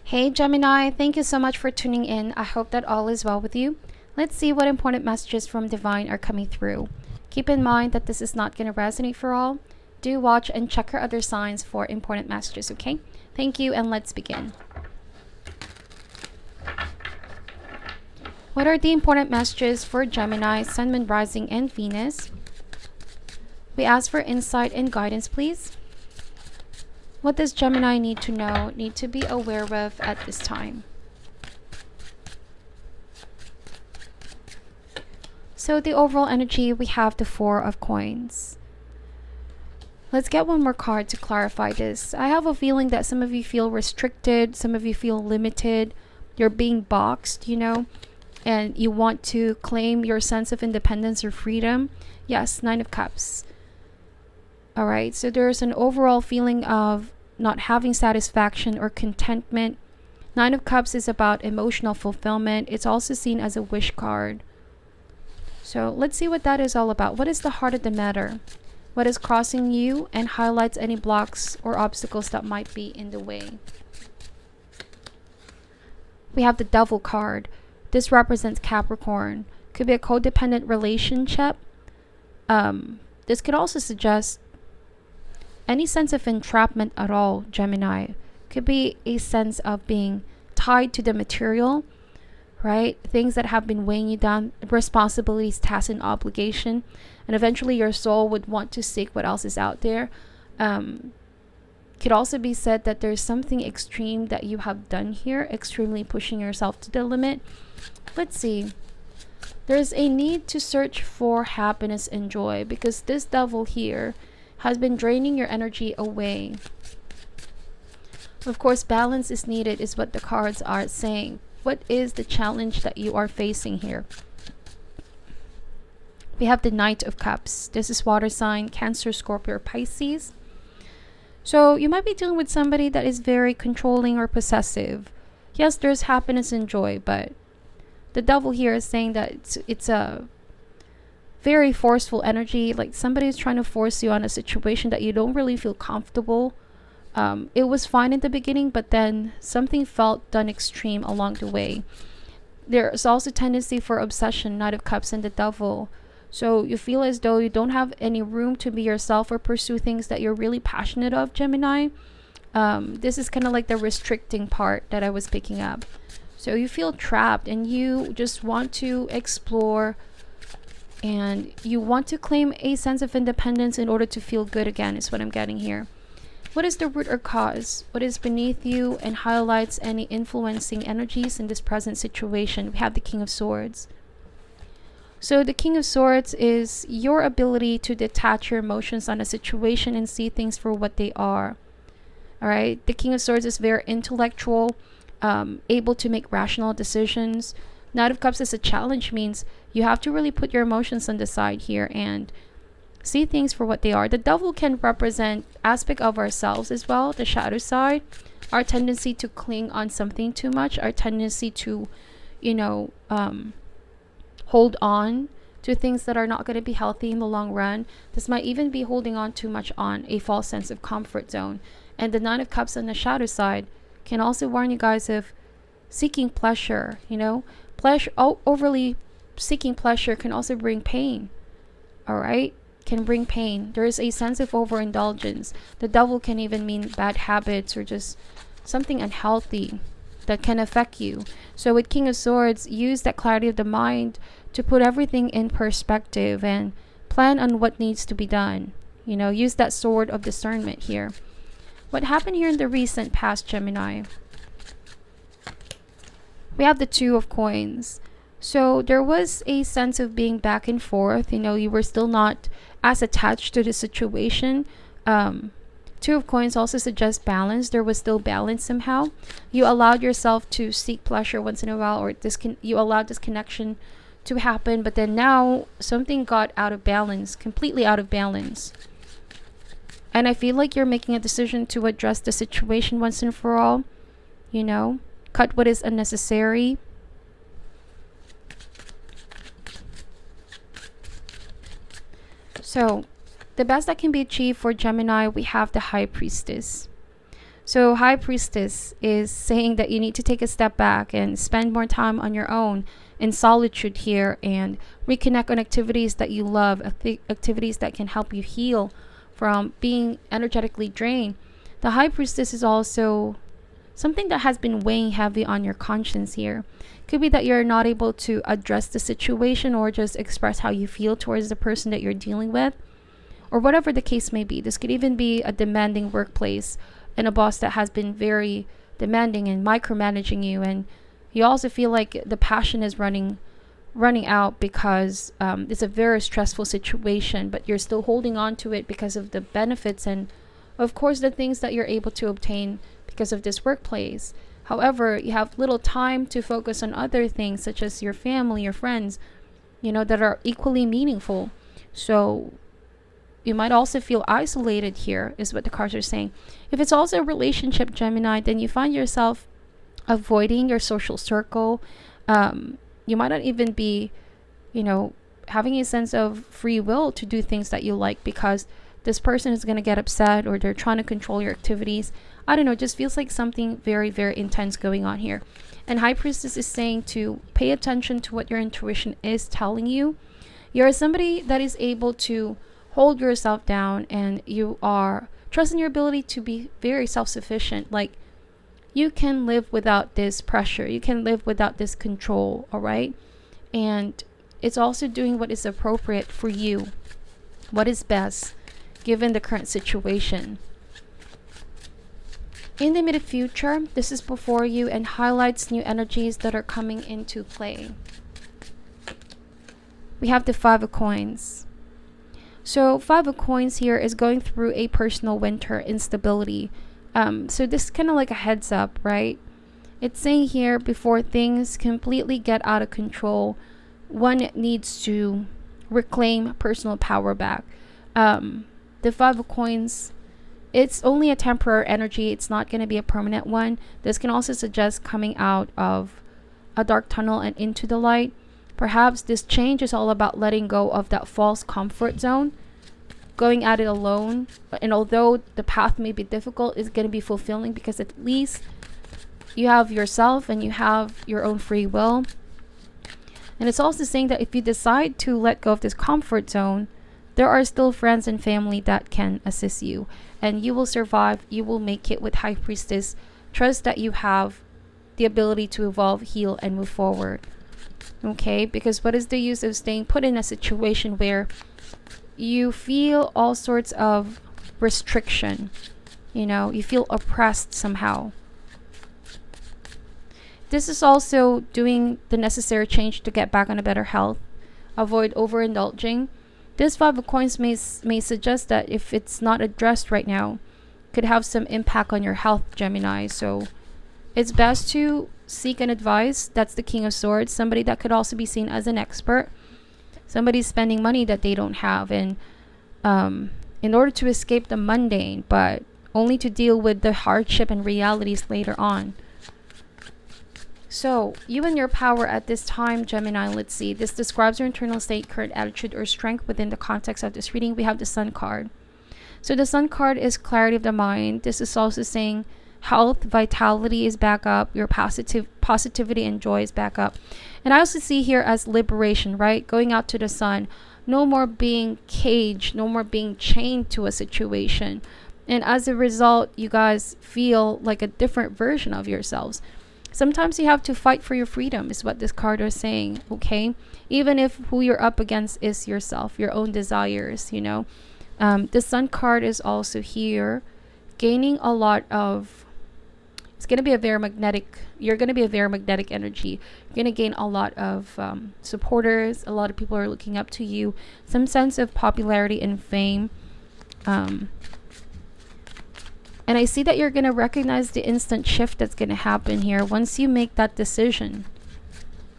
Hey Gemini, thank you so much for tuning in. I hope that all is well with you. Let's see what important messages from Divine are coming through. Keep in mind that this is not going to resonate for all. Do watch and check your other signs for important messages, okay? Thank you, and let's begin. What are the important messages for Gemini, Sun, Moon, Rising, and Venus? We ask for insight and guidance, please. What does Gemini need to know, need to be aware of at this time? So the overall energy, we have the Four of Coins. Let's get one more card to clarify this. I have a feeling that some of you feel restricted, some of you feel limited, you're being boxed, and you want to claim your sense of independence or freedom. Yes, Nine of Cups. All right, so there's an overall feeling of not having satisfaction or contentment. Nine of Cups is about emotional fulfillment. It's also seen as a wish card. So let's see what that is all about. What is the heart of the matter? What is crossing you and highlights any blocks or obstacles that might be in the way? We have the Devil card. This represents Capricorn. Could be a codependent relationship. This could also suggest any sense of entrapment at all, Gemini. Could be a sense of being tied to the material, right? Things that have been weighing you down, responsibilities, tasks, and obligation. And eventually your soul would want to seek what else is out there. Could also be said that there's something extreme that you have done here, extremely pushing yourself to the limit. Let's see. There's a need to search for happiness and joy because this Devil here has been draining your energy away. Of course, balance is needed is what the cards are saying. What is the challenge that you are facing here? We have the Knight of Cups. This is water sign, Cancer, Scorpio, or Pisces. So you might be dealing with somebody that is very controlling or possessive. Yes, there's happiness and joy, but the Devil here is saying that it's a very forceful energy, like somebody's trying to force you on a situation that you don't really feel comfortable. It was fine in the beginning, but then something felt done extreme along the way. There's also tendency for obsession, Knight of Cups and the Devil. So you feel as though you don't have any room to be yourself or pursue things that you're really passionate of, Gemini. This is kind of like the restricting part that I was picking up. So you feel trapped and you just want to explore and you want to claim a sense of independence in order to feel good again, is what I'm getting here. What is the root or cause? What is beneath you and highlights any influencing energies in this present situation? We have the King of Swords. So the King of Swords is your ability to detach your emotions on a situation and see things for what they are. All right. The King of Swords is very intellectual, able to make rational decisions. Knight of Cups as a challenge means you have to really put your emotions on the side here and see things for what they are. The Devil can represent aspect of ourselves as well, the shadow side, our tendency to cling on something too much, our tendency to, hold on to things that are not going to be healthy in the long run. This might even be holding on too much on a false sense of comfort zone. And the Nine of Cups on the shadow side can also warn you guys of seeking pleasure, pleasure. Overly seeking pleasure can also bring pain. All right, can bring pain. There is a sense of overindulgence. The Devil can even mean bad habits or just something unhealthy that can affect you. So with King of Swords, use that clarity of the mind to put everything in perspective and plan on what needs to be done. Use that sword of discernment here. What happened here in the recent past, Gemini? We have the Two of Coins. So there was a sense of being back and forth. You were still not as attached to the situation. Two of Coins also suggests balance. There was still balance somehow. You allowed yourself to seek pleasure once in a while, or you allowed this connection to happen, but then now something got out of balance, completely out of balance. And I feel like you're making a decision to address the situation once and for all. Cut what is unnecessary. So the best that can be achieved for Gemini, we have the High Priestess. So High Priestess is saying that you need to take a step back and spend more time on your own in solitude here, and reconnect on activities that you love, activities that can help you heal from being energetically drained. The High Priestess is also something that has been weighing heavy on your conscience here. Could be that you're not able to address the situation or just express how you feel towards the person that you're dealing with, or whatever the case may be. This could even be a demanding workplace and a boss that has been very demanding and micromanaging you, and you also feel like the passion is running out because it's a very stressful situation, but you're still holding on to it because of the benefits and of course the things that you're able to obtain because of this workplace. However, you have little time to focus on other things such as your family, your friends, that are equally meaningful. So you might also feel isolated here, is what the cards are saying. If it's also a relationship, Gemini, then you find yourself avoiding your social circle. You might not even be, having a sense of free will to do things that you like because this person is going to get upset or they're trying to control your activities. I don't know, it just feels like something very, very intense going on here. And High Priestess is saying to pay attention to what your intuition is telling you. You're somebody that is able to hold yourself down, and you are trusting your ability to be very self-sufficient. Like, you can live without this pressure. You can live without this control, all right? And it's also doing what is appropriate for you, what is best, given the current situation. In the immediate future, this is before you and highlights new energies that are coming into play. We have the Five of Coins. So Five of Coins here is going through a personal winter instability. So this is kind of like a heads up, right? It's saying here, before things completely get out of control, one needs to reclaim personal power back. The Five of Coins, it's only a temporary energy. It's not going to be a permanent one. This can also suggest coming out of a dark tunnel and into the light. Perhaps this change is all about letting go of that false comfort zone, going at it alone. And although the path may be difficult, it's going to be fulfilling because at least you have yourself and you have your own free will. And it's also saying that if you decide to let go of this comfort zone, there are still friends and family that can assist you. And you will survive. You will make it with High Priestess. Trust that you have the ability to evolve, heal, and move forward. Okay, because what is the use of staying put in a situation where you feel all sorts of restriction? You feel oppressed somehow. This is also doing the necessary change to get back on a better health. Avoid overindulging. This Five of Coins may suggest that if it's not addressed right now, could have some impact on your health, Gemini. So it's best to seek an advice. That's the King of Swords. Somebody that could also be seen as an expert. Somebody's spending money that they don't have, and in order to escape the mundane, but only to deal with the hardship and realities later on. So you and your power at this time, Gemini, let's see. This describes your internal state, current attitude, or strength within the context of this reading. We have the Sun card. So the Sun card is clarity of the mind. This is also saying health, vitality is back up. Your positivity and joy is back up. And I also see here as liberation, right? Going out to the sun. No more being caged. No more being chained to a situation. And as a result, you guys feel like a different version of yourselves. Sometimes you have to fight for your freedom, is what this card is saying, okay? Even if who you're up against is yourself, your own desires, The Sun card is also here, gaining a lot of... It's going to be a very magnetic... You're going to be a very magnetic energy. You're going to gain a lot of supporters. A lot of people are looking up to you. Some sense of popularity and fame. And I see that you're going to recognize the instant shift that's going to happen here once you make that decision,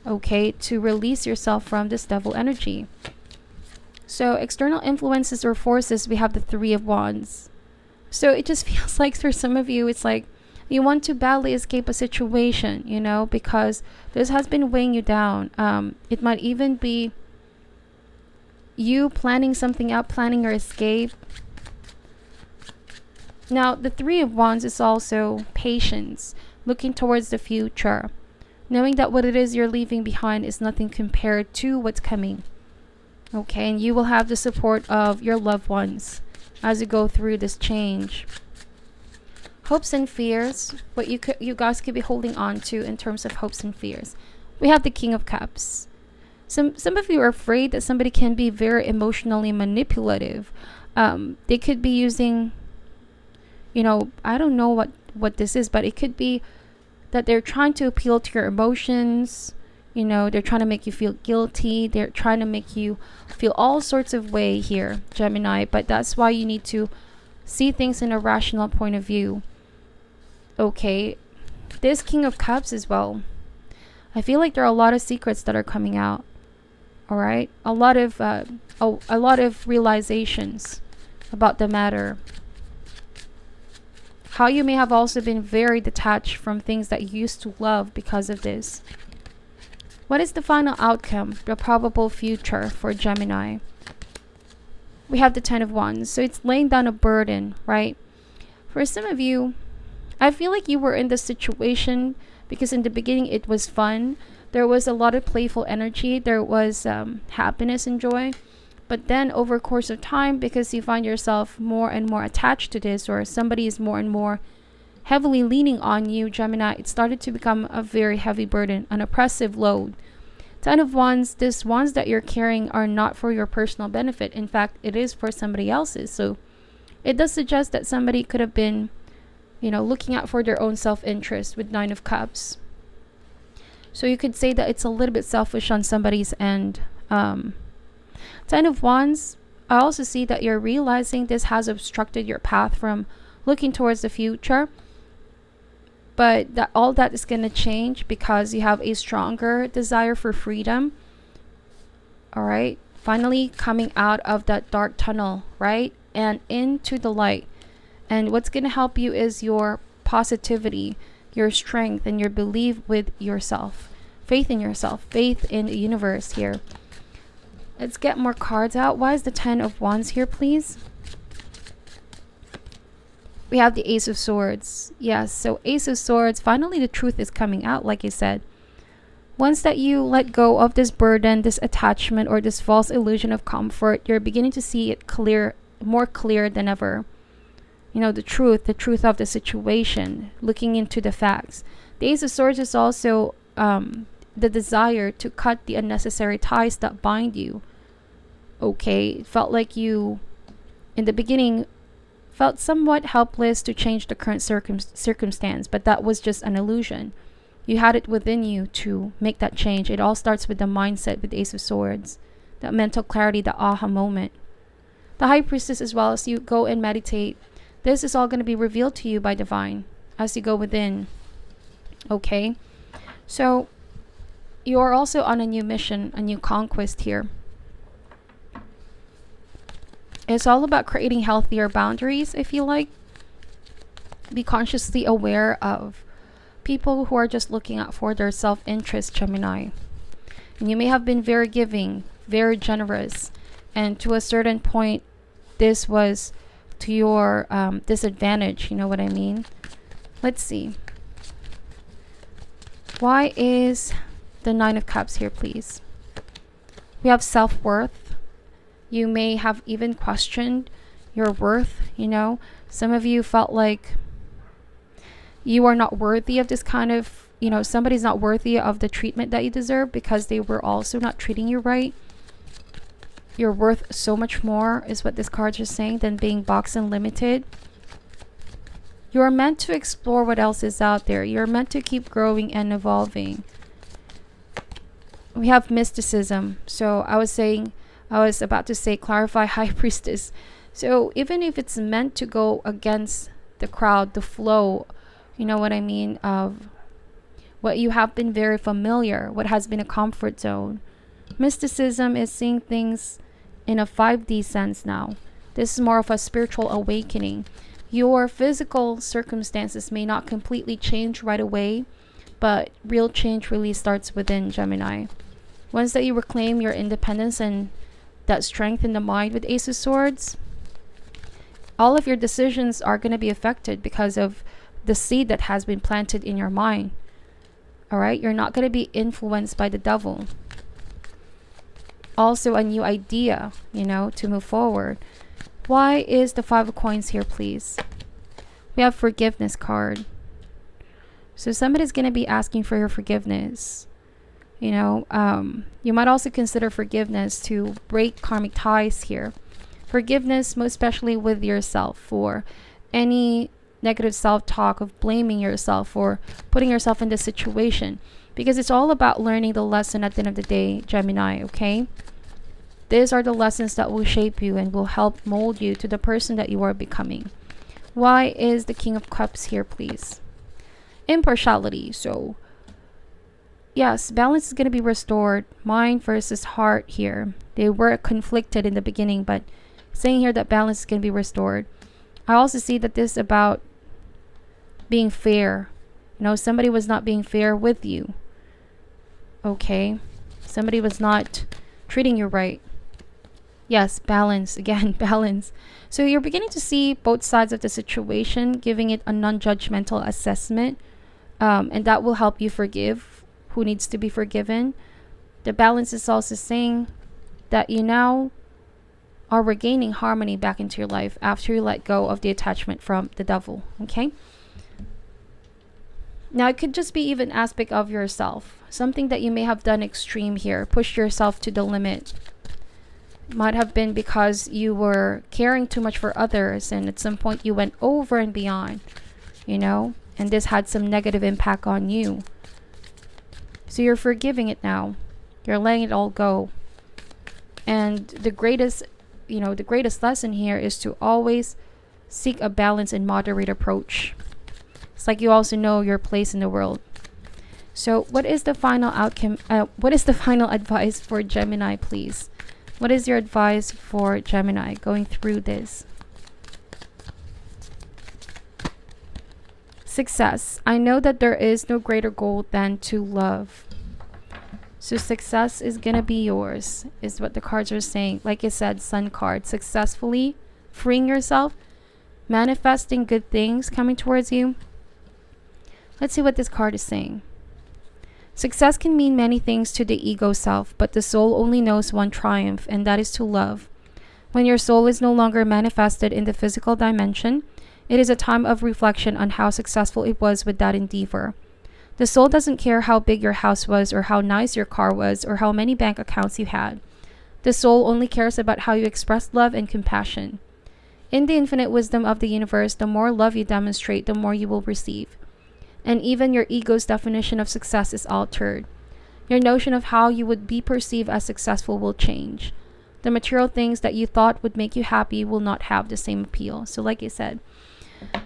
okay, to release yourself from this devil energy. So external influences or forces, we have the Three of Wands. So it just feels like for some of you, it's like you want to badly escape a situation, because this has been weighing you down. It might even be you planning something out, planning your escape. Now, the Three of Wands is also patience, looking towards the future, knowing that what it is you're leaving behind is nothing compared to what's coming. Okay, and you will have the support of your loved ones as you go through this change. Hopes and fears, what you guys could be holding on to in terms of hopes and fears. We have the King of Cups. Some of you are afraid that somebody can be very emotionally manipulative. They could be using, I don't know what this is, but it could be that they're trying to appeal to your emotions. They're trying to make you feel guilty. They're trying to make you feel all sorts of way here, Gemini. But that's why you need to see things in a rational point of view. Okay, this King of Cups as well. I feel like there are a lot of secrets that are coming out. All right, a lot of realizations about the matter. How you may have also been very detached from things that you used to love because of this. What is the final outcome, the probable future for Gemini? We have the Ten of Wands. So it's laying down a burden, right? For some of you, I feel like you were in this situation because in the beginning it was fun. There was a lot of playful energy. There was happiness and joy. But then over a course of time, because you find yourself more and more attached to this, or somebody is more and more heavily leaning on you, Gemini, it started to become a very heavy burden, an oppressive load. Ten of Wands, these wands that you're carrying are not for your personal benefit. In fact, it is for somebody else's. So it does suggest that somebody could have been, looking out for their own self-interest with Nine of Cups. So you could say that it's a little bit selfish on somebody's end. Ten of Wands, I also see that you're realizing this has obstructed your path from looking towards the future. But that all that is going to change because you have a stronger desire for freedom. All right. Finally coming out of that dark tunnel, right? And into the light. And what's going to help you is your positivity, your strength, and your belief with yourself. Faith in yourself, faith in the universe here. Let's get more cards out. Why is the Ten of Wands here, please? We have the Ace of Swords. Yes, so Ace of Swords, finally the truth is coming out, like I said. Once that you let go of this burden, this attachment, or this false illusion of comfort, you're beginning to see it more clear than ever. The truth of the situation, looking into the facts. The Ace of Swords is also the desire to cut the unnecessary ties that bind you. Okay, it felt like you, in the beginning, felt somewhat helpless to change the current circumstance, but that was just an illusion. You had it within you to make that change. It all starts with the mindset with the Ace of Swords, that mental clarity, the aha moment. The High Priestess as well, as you go and meditate, this is all going to be revealed to you by divine as you go within. Okay, so you are also on a new mission, a new conquest here. It's all about creating healthier boundaries, I feel like. Be consciously aware of people who are just looking out for their self-interest, Gemini. And you may have been very giving, very generous. And to a certain point, this was to your disadvantage. You know what I mean? Let's see. Why is the Nine of Cups here, please? We have self-worth. You may have even questioned your worth. Some of you felt like you are not worthy of this kind of, somebody's not worthy of the treatment that you deserve because they were also not treating you right. You're worth so much more, is what this card is saying, than being boxed and limited. You're meant to explore what else is out there. You're meant to keep growing and evolving. We have mysticism. So I was about to say clarify High Priestess. So even if it's meant to go against the crowd, the flow, you know what I mean, of what you have been very familiar, what has been a comfort zone. Mysticism is seeing things in a 5D sense now. This is more of a spiritual awakening. Your physical circumstances may not completely change right away, but real change really starts within, Gemini. Once that you reclaim your independence and that strength in the mind with Ace of Swords, all of your decisions are going to be affected because of the seed that has been planted in your mind. All right, you're not going to be influenced by the devil. Also, a new idea, to move forward. Why is the Five of Coins here, please? We have forgiveness card. So somebody's going to be asking for your forgiveness. You might also consider forgiveness to break karmic ties here. Forgiveness, most especially with yourself, for any negative self-talk of blaming yourself or putting yourself in this situation. Because it's all about learning the lesson at the end of the day, Gemini, okay? These are the lessons that will shape you and will help mold you to the person that you are becoming. Why is the King of Cups here, please? Impartiality. So, yes, balance is going to be restored. Mind versus heart here. They were conflicted in the beginning, but saying here that balance is going to be restored. I also see that this is about being fair. Somebody was not being fair with you. Okay? Somebody was not treating you right. Yes, balance. Again, balance. So you're beginning to see both sides of the situation, giving it a non-judgmental assessment. And that will help you forgive who needs to be forgiven. The balance is also saying that you now are regaining harmony back into your life after you let go of the attachment from the devil. Okay? Now, it could just be even aspect of yourself. Something that you may have done extreme here. Pushed yourself to the limit. Might have been because you were caring too much for others, and at some point you went over and beyond, and this had some negative impact on you. So you're forgiving it now. You're letting it all go. And the greatest lesson here is to always seek a balanced and moderate approach. It's like you also know your place in the world. So what is the final outcome? What is the final advice for Gemini, please? What is your advice for Gemini going through this? Success. I know that there is no greater goal than to love. So success is going to be yours, is what the cards are saying. Like I said, Sun card. Successfully freeing yourself, manifesting good things coming towards you. Let's see what this card is saying. Success can mean many things to the ego self, but the soul only knows one triumph, and that is to love. When your soul is no longer manifested in the physical dimension, it is a time of reflection on how successful it was with that endeavor. The soul doesn't care how big your house was, or how nice your car was, or how many bank accounts you had. The soul only cares about how you express love and compassion. In the infinite wisdom of the universe, the more love you demonstrate, the more you will receive. And even your ego's definition of success is altered. Your notion of how you would be perceived as successful will change. The material things that you thought would make you happy will not have the same appeal. So like I said,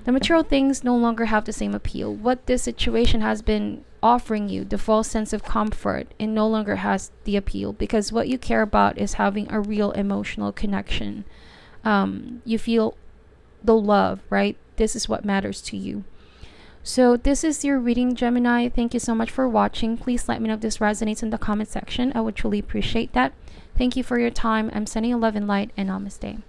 the material things no longer have the same appeal. What this situation has been offering you, the false sense of comfort, it no longer has the appeal, because what you care about is having a real emotional connection. You feel the love, right? This is what matters to you. So this is your reading, Gemini. Thank you so much for watching. Please let me know if this resonates in the comment section. I would truly appreciate that. Thank you for your time. I'm sending you love and light, and namaste.